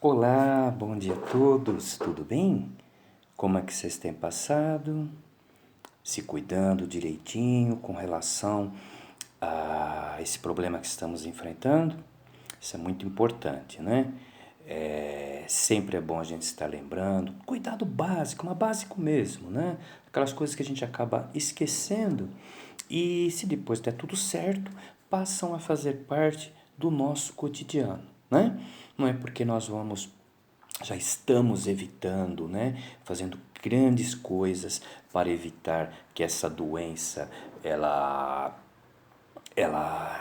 Olá, bom dia a todos, tudo bem? Como é que vocês têm passado? Se cuidando direitinho com relação a esse problema que estamos enfrentando? Isso é muito importante, né? Sempre é bom a gente estar lembrando, cuidado básico, mas básico mesmo, né? Aquelas coisas que a gente acaba esquecendo e se depois der tudo certo, passam a fazer parte do nosso cotidiano, né? Não é porque nós já estamos evitando, né, fazendo grandes coisas para evitar que essa doença ela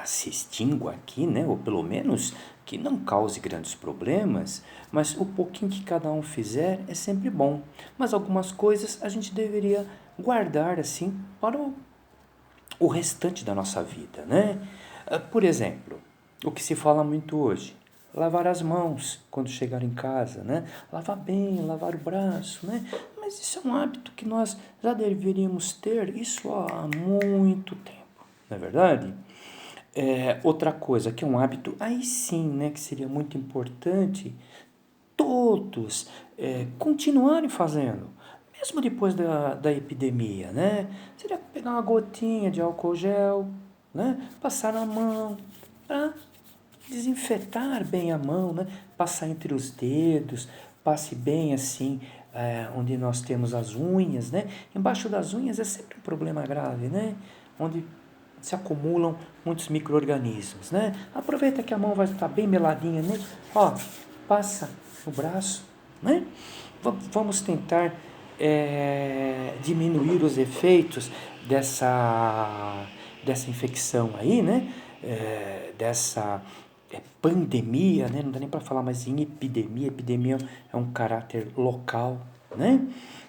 se extingua aqui, né, ou pelo menos que não cause grandes problemas, mas o pouquinho que cada um fizer é sempre bom. Mas algumas coisas a gente deveria guardar assim para o restante da nossa vida, né? Por exemplo, o que se fala muito hoje, lavar as mãos quando chegar em casa, né? Lavar bem, lavar o braço, né? Mas isso é um hábito que nós já deveríamos ter isso há muito tempo, não é verdade? Outra coisa que é um hábito, aí sim, né, que seria muito importante todos continuarem fazendo, mesmo depois da epidemia, né? Seria pegar uma gotinha de álcool gel, né? Passar na mão, para desinfetar bem a mão, né? Passar entre os dedos, passe bem assim, onde nós temos as unhas, né? Embaixo das unhas é sempre um problema grave, né? Onde se acumulam muitos micro-organismos, né? Aproveita que a mão vai estar bem meladinha, né? Ó, passa no braço, né? Vamos tentar diminuir os efeitos dessa infecção aí, né? Dessa pandemia, né? Não dá nem para falar mais em epidemia. Epidemia é um caráter local, né?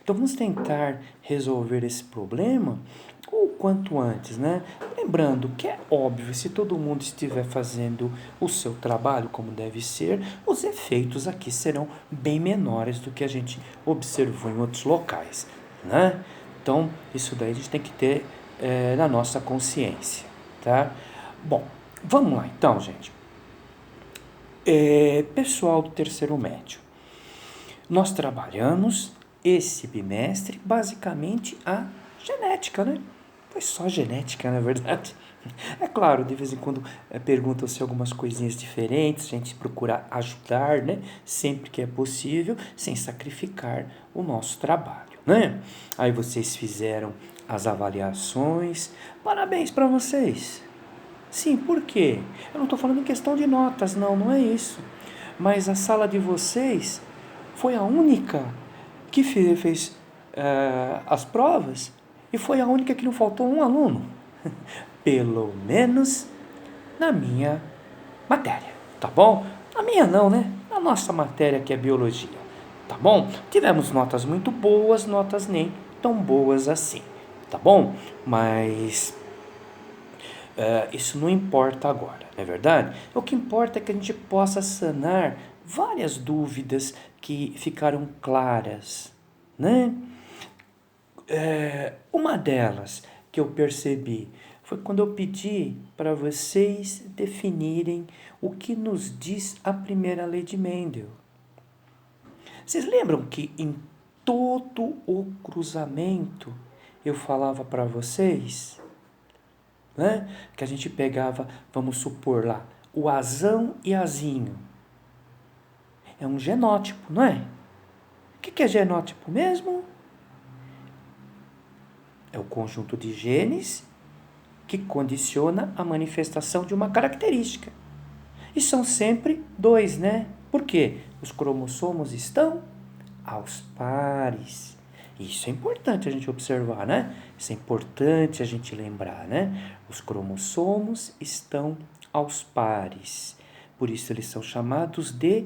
Então vamos tentar resolver esse problema o quanto antes, né? Lembrando que é óbvio, se todo mundo estiver fazendo o seu trabalho como deve ser, os efeitos aqui serão bem menores do que a gente observou em outros locais, né? Então, isso daí a gente tem que ter na nossa consciência, tá? Bom, vamos lá então, gente. Pessoal do terceiro médio, nós trabalhamos esse bimestre basicamente a genética, né? Foi só genética, na verdade. É claro, de vez em quando perguntam-se algumas coisinhas diferentes, a gente procura ajudar, né? Sempre que é possível, sem sacrificar o nosso trabalho, né? Aí vocês fizeram as avaliações, parabéns para vocês. Sim, por quê? Eu não estou falando em questão de notas, não, não é isso. Mas a sala de vocês foi a única que fez as provas e foi a única que não faltou um aluno. Pelo menos na minha matéria, tá bom? Na minha não, né? Na nossa matéria que é biologia, tá bom? Tivemos notas muito boas, notas nem tão boas assim, tá bom? Mas isso não importa agora, não é verdade? O que importa é que a gente possa sanar várias dúvidas que ficaram claras, né? Uma delas que eu percebi foi quando eu pedi para vocês definirem o que nos diz a primeira lei de Mendel. Vocês lembram que em todo o cruzamento eu falava para vocês, né? Que a gente pegava, vamos supor lá, o azão e azinho. É um genótipo, não é? O que é genótipo mesmo? É o conjunto de genes que condiciona a manifestação de uma característica. E são sempre dois, né? Por quê? Os cromossomos estão aos pares. Isso é importante a gente observar, né? Isso é importante a gente lembrar, né? Os cromossomos estão aos pares. Por isso eles são chamados de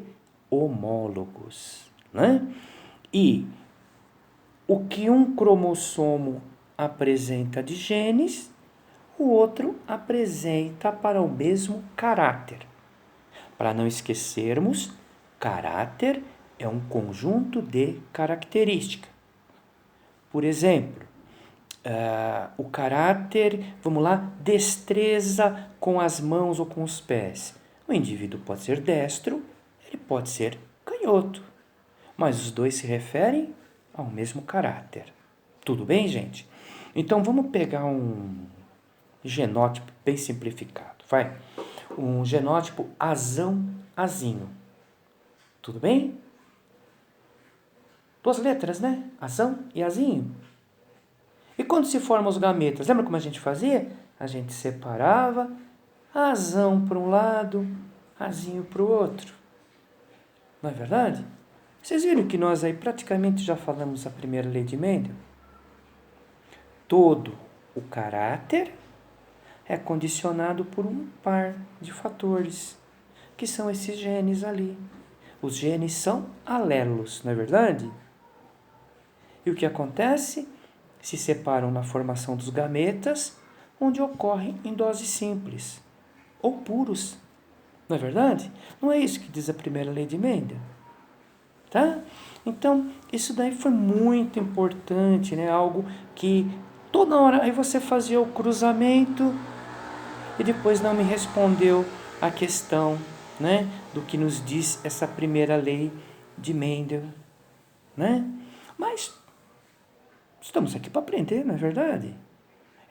homólogos, né? E o que um cromossomo apresenta de genes, o outro apresenta para o mesmo caráter. Para não esquecermos, caráter é um conjunto de características. Por exemplo, o caráter, vamos lá, destreza com as mãos ou com os pés. O indivíduo pode ser destro, ele pode ser canhoto. canhoto, mas os dois se referem ao mesmo caráter. Tudo bem, gente? Então vamos pegar um genótipo bem simplificado, vai? Um genótipo azão, azinho. Tudo bem? Duas letras, né? Azão e azinho. E quando se formam os gametas, lembra como a gente fazia? A gente separava azão para um lado, azinho para o outro. Não é verdade? Vocês viram que nós aí praticamente já falamos a primeira lei de Mendel? Todo o caráter é condicionado por um par de fatores, que são esses genes ali. Os genes são alelos, não é verdade? E o que acontece? Se separam na formação dos gametas, onde ocorrem em doses simples, ou puros. Não é verdade? Não é isso que diz a primeira lei de Mendel? Tá? Então, isso daí foi muito importante, né? Algo que toda hora aí você fazia o cruzamento e depois não me respondeu a questão, né? Do que nos diz essa primeira lei de Mendel, né? Mas estamos aqui para aprender, não é verdade?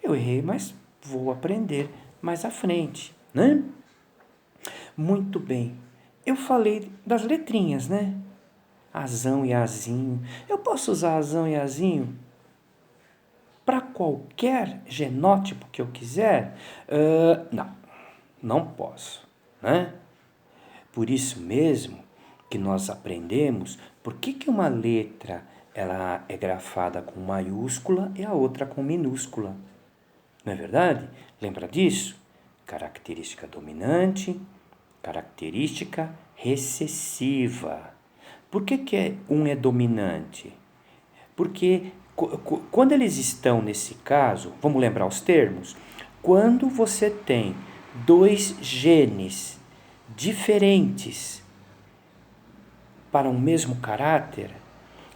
Eu errei, mas vou aprender mais à frente, né? Muito bem. Eu falei das letrinhas, né? Azão e azinho. Eu posso usar azão e azinho para qualquer genótipo que eu quiser? Não posso, né? Por isso mesmo que nós aprendemos por que uma letra ela é grafada com maiúscula e a outra com minúscula. Não é verdade? Lembra disso? Característica dominante, característica recessiva. Por que um é dominante? Porque quando eles estão nesse caso, vamos lembrar os termos? Quando você tem dois genes diferentes para um mesmo caráter,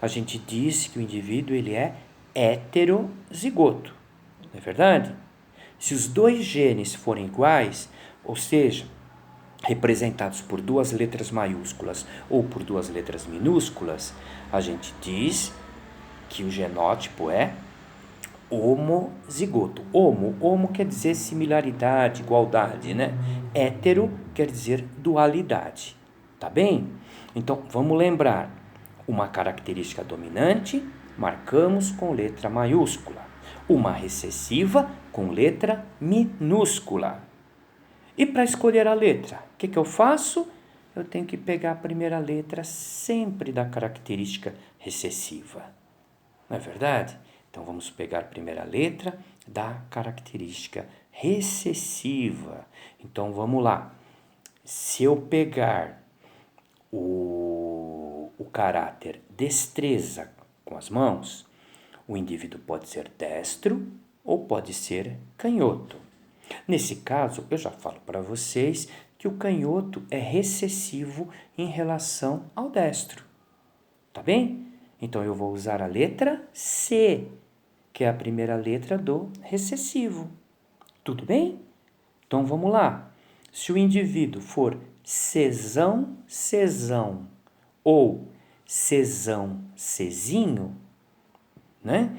a gente diz que o indivíduo ele é heterozigoto, não é verdade? Se os dois genes forem iguais, ou seja, representados por duas letras maiúsculas ou por duas letras minúsculas, a gente diz que o genótipo é homozigoto. Homo quer dizer similaridade, igualdade, né? Hétero quer dizer dualidade, tá bem? Então, vamos lembrar, uma característica dominante, marcamos com letra maiúscula. Uma recessiva com letra minúscula. E para escolher a letra, o que eu faço? Eu tenho que pegar a primeira letra sempre da característica recessiva. Não é verdade? Então, vamos pegar a primeira letra da característica recessiva. Então, vamos lá. Se eu pegar o caráter destreza com as mãos, o indivíduo pode ser destro ou pode ser canhoto. Nesse caso, eu já falo para vocês que o canhoto é recessivo em relação ao destro. Tá bem? Então, eu vou usar a letra C, que é a primeira letra do recessivo. Tudo bem? Então, vamos lá. Se o indivíduo for Czão, Czão ou Czão, Czinho, né?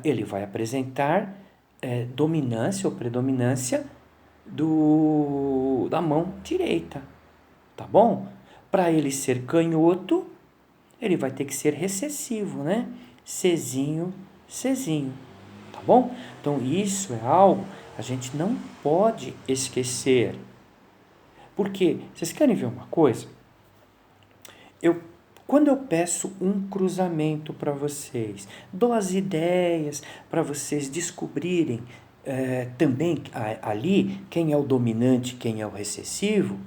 Ele vai apresentar dominância ou predominância da mão direita, tá bom? Para ele ser canhoto, ele vai ter que ser recessivo, né? Czinho, Czinho, tá bom? Então, isso é algo que a gente não pode esquecer. Porque, vocês querem ver uma coisa? Quando eu peço um cruzamento para vocês, dou as ideias para vocês descobrirem também ali quem é o dominante, quem é o recessivo.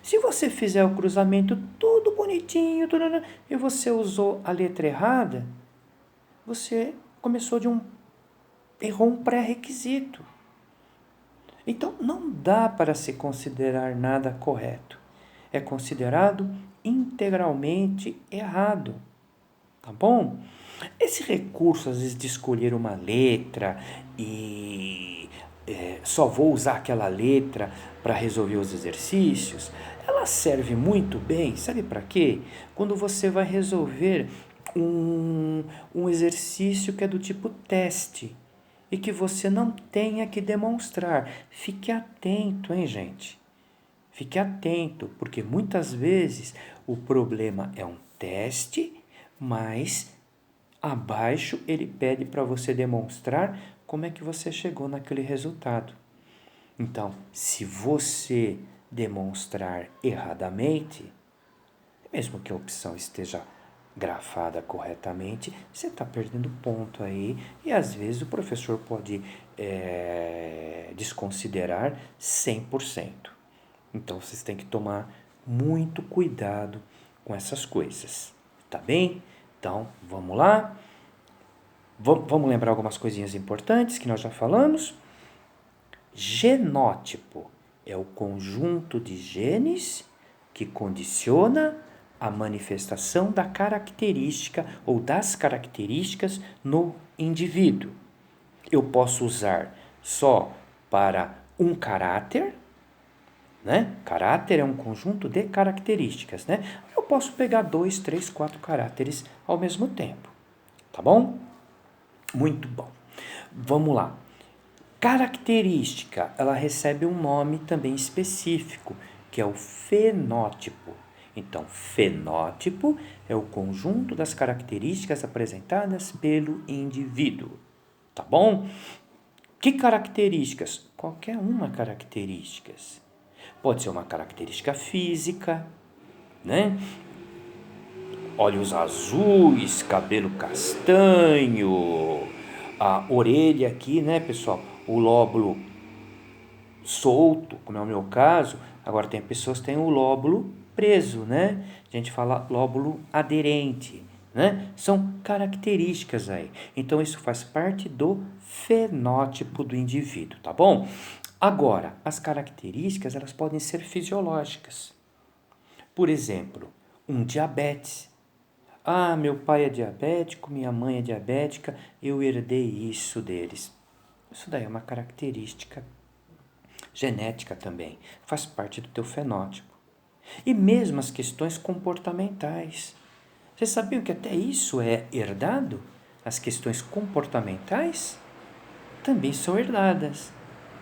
Se você fizer o cruzamento tudo bonitinho, e você usou a letra errada, você errou um pré-requisito. Então, não dá para se considerar nada correto. É considerado integralmente errado, tá bom? Esse recurso, às vezes, de escolher uma letra e só vou usar aquela letra para resolver os exercícios, ela serve muito bem, sabe para quê? Quando você vai resolver um exercício que é do tipo teste e que você não tenha que demonstrar. Fique atento, hein, gente? Fique atento, porque muitas vezes o problema é um teste, mas abaixo ele pede para você demonstrar como é que você chegou naquele resultado. Então, se você demonstrar erradamente, mesmo que a opção esteja grafada corretamente, você está perdendo ponto aí e às vezes o professor pode desconsiderar 100%. Então, vocês têm que tomar muito cuidado com essas coisas, tá bem? Então, vamos lá? Vamos lembrar algumas coisinhas importantes que nós já falamos? Genótipo é o conjunto de genes que condiciona a manifestação da característica ou das características no indivíduo. Eu posso usar só para um caráter, né? Caráter é um conjunto de características, né? Eu posso pegar 2, 3, 4 caráteres ao mesmo tempo, tá bom? Muito bom. Vamos lá. Característica, ela recebe um nome também específico, que é o fenótipo. Então, fenótipo é o conjunto das características apresentadas pelo indivíduo, tá bom? Que características? Qualquer uma características. Pode ser uma característica física, né? Olhos azuis, cabelo castanho, a orelha aqui, né, pessoal? O lóbulo solto, como é o meu caso. Agora tem pessoas que têm o lóbulo preso, né? A gente fala lóbulo aderente, né? São características aí. Então isso faz parte do fenótipo do indivíduo, tá bom? Agora, as características, elas podem ser fisiológicas. Por exemplo, um diabetes. Ah, meu pai é diabético, minha mãe é diabética, eu herdei isso deles. Isso daí é uma característica genética também, faz parte do teu fenótipo. E mesmo as questões comportamentais. Vocês sabiam que até isso é herdado? As questões comportamentais também são herdadas,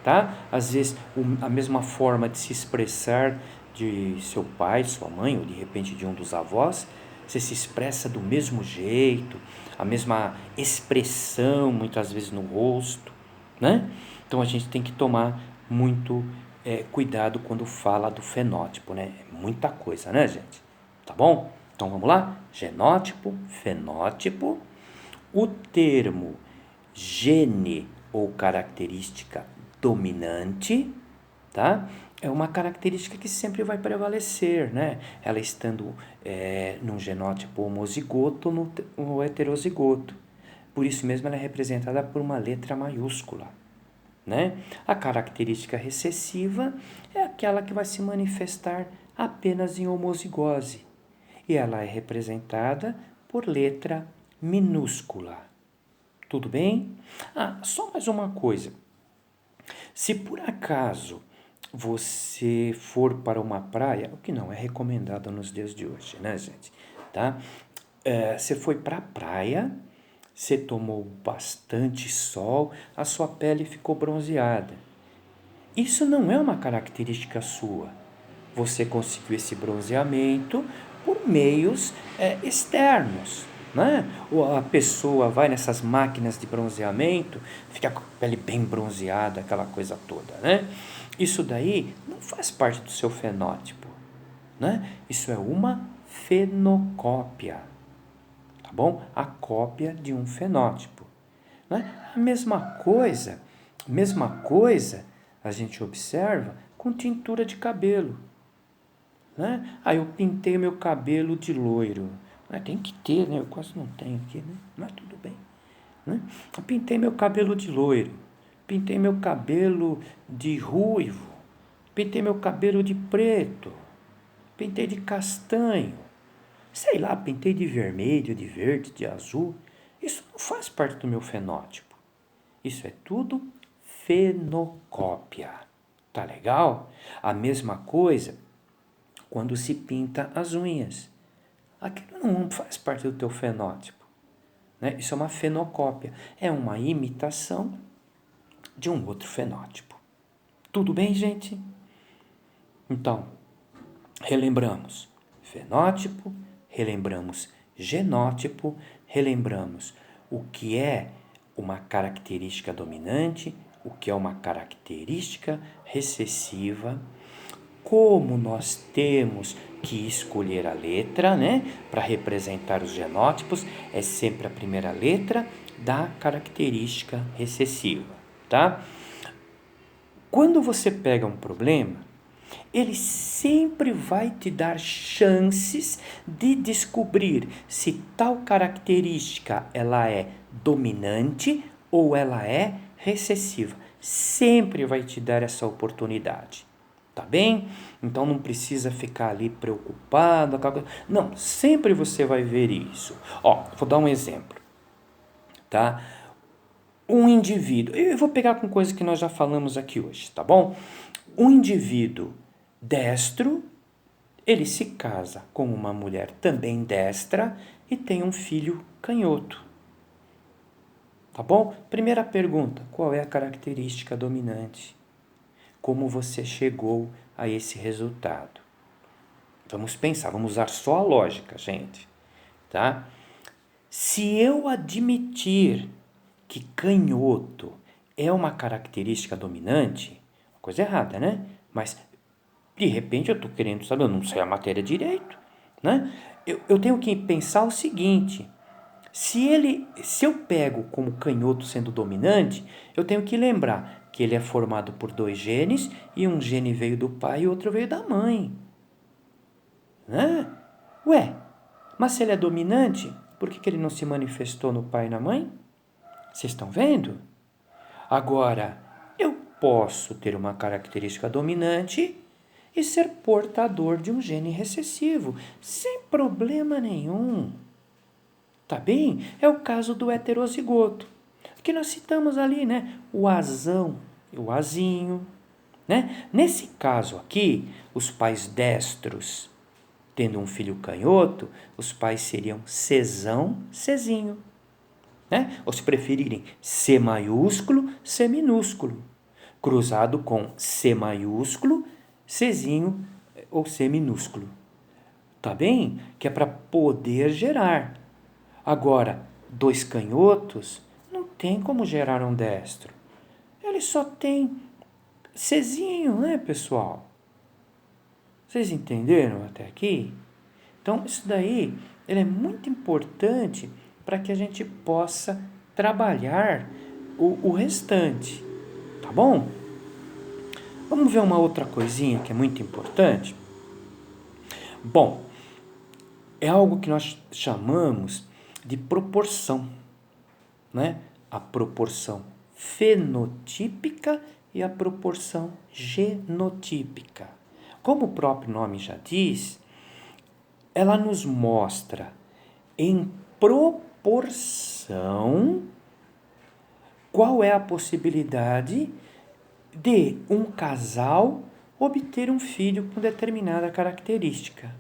tá? Às vezes a mesma forma de se expressar de seu pai, sua mãe, ou de repente de um dos avós, você se expressa do mesmo jeito, a mesma expressão, muitas vezes no rosto, né? Então a gente tem que tomar muito cuidado quando fala do fenótipo, né? É muita coisa, né, gente? Tá bom? Então vamos lá? Genótipo, fenótipo. O termo gene ou característica dominante, tá? É uma característica que sempre vai prevalecer, né? Ela estando num genótipo homozigoto ou no heterozigoto. Por isso mesmo ela é representada por uma letra maiúscula, né? A característica recessiva é aquela que vai se manifestar apenas em homozigose e ela é representada por letra minúscula. Tudo bem? Ah, só mais uma coisa. Se por acaso você for para uma praia, o que não é recomendado nos dias de hoje, né, gente? Tá? Você foi para a praia, você tomou bastante sol, a sua pele ficou bronzeada. Isso não é uma característica sua. Você conseguiu esse bronzeamento por meios externos, né? Ou a pessoa vai nessas máquinas de bronzeamento, fica com a pele bem bronzeada, aquela coisa toda, né? Isso daí não faz parte do seu fenótipo, né? Isso é uma fenocópia, tá bom? A cópia de um fenótipo, né? A mesma coisa a gente observa com tintura de cabelo, né? Aí eu pintei meu cabelo de loiro. Tem que ter, né? Eu quase não tenho aqui, né? Mas tudo bem, né? Eu pintei meu cabelo de loiro. Pintei meu cabelo de ruivo. Pintei meu cabelo de preto. Pintei de castanho. Sei lá, pintei de vermelho, de verde, de azul. Isso não faz parte do meu fenótipo. Isso é tudo fenocópia. Tá legal? A mesma coisa quando se pinta as unhas. Aquilo não faz parte do teu fenótipo, né? Isso é uma fenocópia, é uma imitação de um outro fenótipo. Tudo bem, gente? Então, relembramos fenótipo, relembramos genótipo, relembramos o que é uma característica dominante, o que é uma característica recessiva, como nós temos que escolher a letra, né, para representar os genótipos, é sempre a primeira letra da característica recessiva, tá? Quando você pega um problema, ele sempre vai te dar chances de descobrir se tal característica ela é dominante ou ela é recessiva. Sempre vai te dar essa oportunidade. Tá bem? Então não precisa ficar ali preocupado. Não, sempre você vai ver isso. Ó, vou dar um exemplo, tá? Um indivíduo, eu vou pegar com coisa que nós já falamos aqui hoje, tá bom? Um indivíduo destro, ele se casa com uma mulher também destra e tem um filho canhoto. Tá bom? Primeira pergunta, qual é a característica dominante? Como você chegou a esse resultado? Vamos pensar, vamos usar só a lógica, gente, tá? Se eu admitir que canhoto é uma característica dominante, coisa errada, né? Mas, de repente, eu estou querendo saber, eu não sei a matéria direito, né? Eu tenho que pensar o seguinte, se eu pego como canhoto sendo dominante, eu tenho que lembrar que ele é formado por 2 genes, e um gene veio do pai e outro veio da mãe. Né? Ué, mas se ele é dominante, por que ele não se manifestou no pai e na mãe? Vocês estão vendo? Agora, eu posso ter uma característica dominante e ser portador de um gene recessivo, sem problema nenhum. Tá bem? É o caso do heterozigoto, que nós citamos ali, né? O azão e o azinho, né? Nesse caso aqui, os pais destros tendo um filho canhoto, os pais seriam Czão, Czinho, né? Ou se preferirem, C maiúsculo, C minúsculo, cruzado com C maiúsculo, Czinho ou C minúsculo. Tá bem? Que é para poder gerar. Agora, 2 canhotos não tem como gerar um destro. Ele só tem Czinho, né, pessoal? Vocês entenderam até aqui? Então, isso daí ele é muito importante para que a gente possa trabalhar o restante, tá bom? Vamos ver uma outra coisinha que é muito importante? Bom, é algo que nós chamamos de proporção, né? A proporção fenotípica e a proporção genotípica. Como o próprio nome já diz, ela nos mostra em proporção qual é a possibilidade de um casal obter um filho com determinada característica.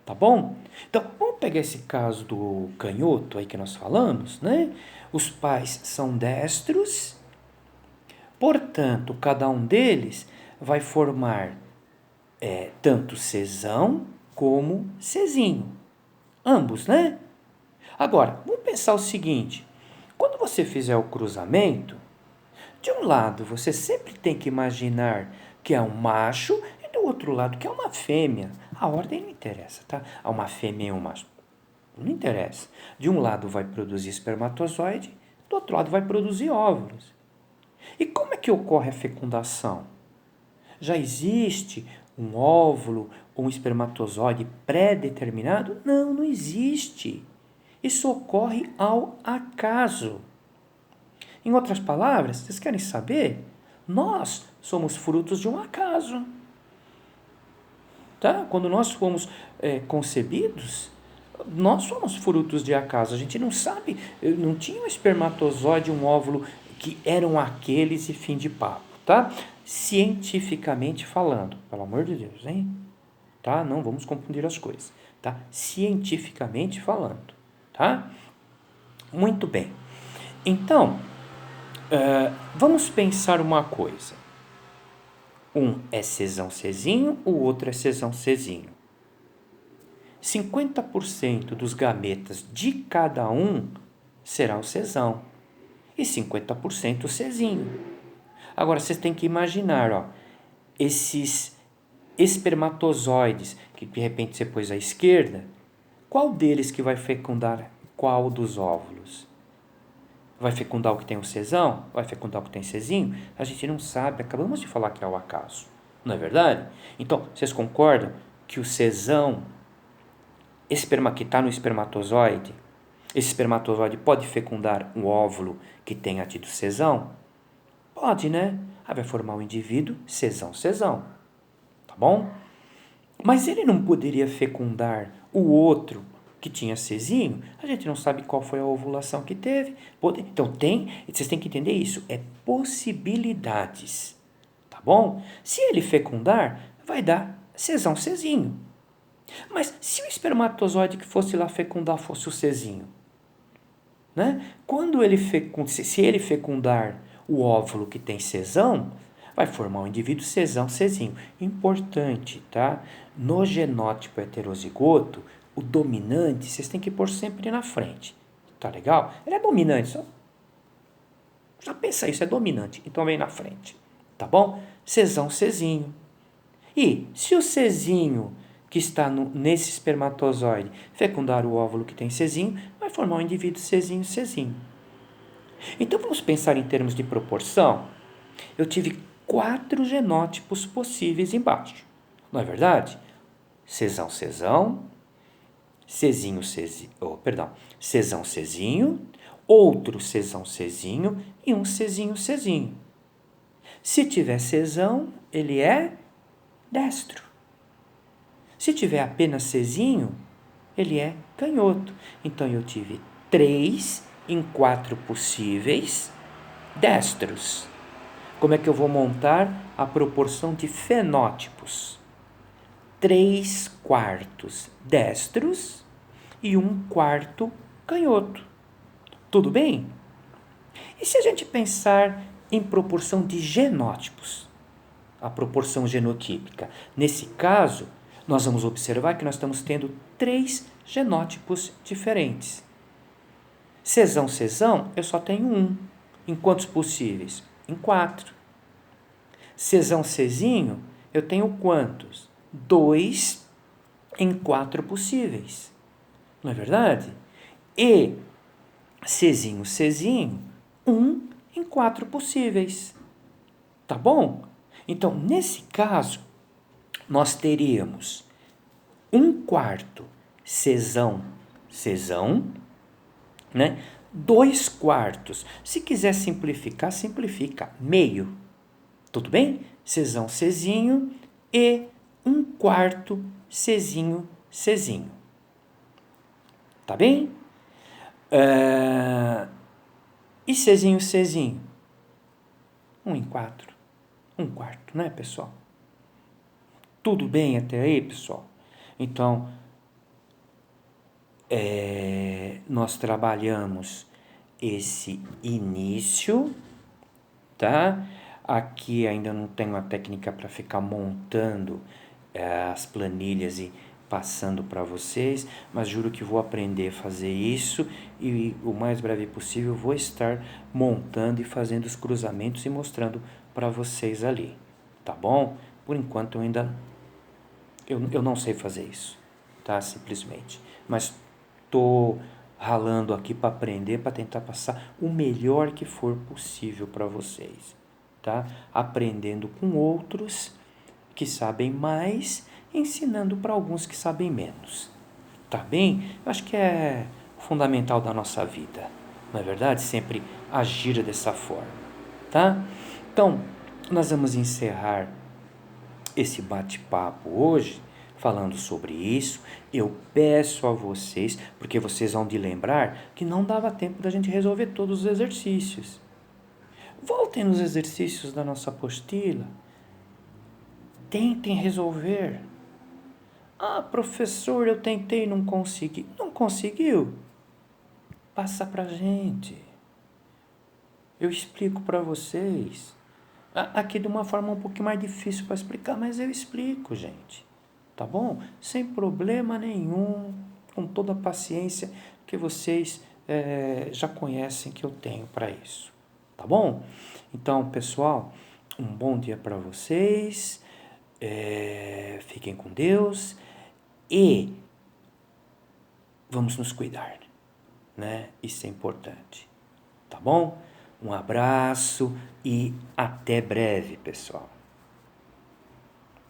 Tá bom? Então, vamos pegar esse caso do canhoto aí que nós falamos, né? Os pais são destros, portanto, cada um deles vai formar tanto Czão como Czinho. Ambos, né? Agora, vamos pensar o seguinte. Quando você fizer o cruzamento, de um lado você sempre tem que imaginar que é um macho e do outro lado que é uma fêmea. A ordem não interessa, tá? Há uma fêmea e um macho. Não interessa. De um lado vai produzir espermatozoide, do outro lado vai produzir óvulos. E como é que ocorre a fecundação? Já existe um óvulo ou um espermatozoide pré-determinado? Não, não existe. Isso ocorre ao acaso. Em outras palavras, vocês querem saber? Nós somos frutos de um acaso. Tá? Quando nós fomos concebidos, nós somos frutos de acaso. A gente não sabe, não tinha um espermatozoide, um óvulo que eram aqueles e fim de papo, tá? Cientificamente falando, pelo amor de Deus, hein? Tá? Não vamos confundir as coisas, tá? Cientificamente falando, tá? Muito bem. Então, vamos pensar uma coisa. Um é Czão Czinho, o outro é Czão Czinho. 50% dos gametas de cada um será o Czão e 50% o Czinho. Agora, vocês têm que imaginar, ó, esses espermatozoides que de repente você pôs à esquerda, qual deles que vai fecundar qual dos óvulos? Vai fecundar o que tem o Czão? Vai fecundar o que tem Czinho? A gente não sabe, acabamos de falar que é o acaso, não é verdade? Então, vocês concordam que o Czão, esperma que está no espermatozoide, esse espermatozoide pode fecundar um óvulo que tenha tido Czão? Pode, né? Vai formar um indivíduo Czão, tá bom? Mas ele não poderia fecundar o outro que tinha Czinho? A gente não sabe qual foi a ovulação que teve. Então, vocês têm que entender isso, é possibilidades, tá bom? Se ele fecundar, vai dar Czinho. Mas se o espermatozoide que fosse lá fecundar fosse o Czinho, né? Se ele fecundar o óvulo que tem Czão, vai formar um indivíduo Czão, Czinho. Importante, tá? No genótipo heterozigoto, o dominante, vocês têm que pôr sempre na frente. Tá legal? Ele é dominante, só pensa isso, é dominante. Então vem na frente, tá bom? Czão, Czinho. E se o Czinho que está nesse espermatozoide fecundar o óvulo que tem Czinho, vai formar um indivíduo Czinho. Então vamos pensar em termos de proporção. Eu tive 4 genótipos possíveis embaixo, não é verdade? Czão, Czinho, Czão, Czinho, outro Czão, Czinho e um Czinho. Se tiver Czão, ele é destro. Se tiver apenas Czinho, ele é canhoto. Então, eu tive 3 em 4 possíveis destros. Como é que eu vou montar a proporção de fenótipos? 3/4 destros e 1/4 canhoto. Tudo bem? E se a gente pensar em proporção de genótipos? A proporção genotípica. Nesse caso, nós vamos observar que nós estamos tendo 3 genótipos diferentes. Czão, eu só tenho 1. Em quantos possíveis? Em 4. Czão, Czinho, eu tenho quantos? 2 em 4 possíveis. Não é verdade? E Czinho, 1 em 4 possíveis. Tá bom? Então, nesse caso, nós teríamos 1/4 Czão, né? 2/4. Se quiser simplificar, simplifica. Meio. Tudo bem? Czão, Czinho e 1/4 Czinho. Tá bem? E Czinho? 1 em 4. 1/4, né, pessoal? Tudo bem até aí, pessoal? Então, nós trabalhamos esse início, tá? Aqui ainda não tenho a técnica para ficar montando as planilhas e passando para vocês, mas juro que vou aprender a fazer isso e o mais breve possível vou estar montando e fazendo os cruzamentos e mostrando para vocês ali, tá bom? Por enquanto eu não sei fazer isso, tá? Simplesmente, mas estou ralando aqui para aprender, para tentar passar o melhor que for possível para vocês, tá? Aprendendo com outros que sabem mais, ensinando para alguns que sabem menos, tá bem? Eu acho que é fundamental da nossa vida, não é verdade? Sempre agir dessa forma, tá? Então, nós vamos encerrar esse bate-papo hoje falando sobre isso. Eu peço a vocês, porque vocês vão de lembrar que não dava tempo da gente resolver todos os exercícios. Voltem nos exercícios da nossa apostila. Tentem resolver. Ah, professor, eu tentei e não consegui. Não conseguiu? Passa pra gente. Eu explico para vocês. Aqui de uma forma um pouquinho mais difícil para explicar, mas eu explico, gente. Tá bom? Sem problema nenhum, com toda a paciência que vocês já conhecem que eu tenho para isso. Tá bom? Então, pessoal, um bom dia para vocês. Fiquem com Deus e vamos nos cuidar, né? Isso é importante. Tá bom? Um abraço e até breve, pessoal.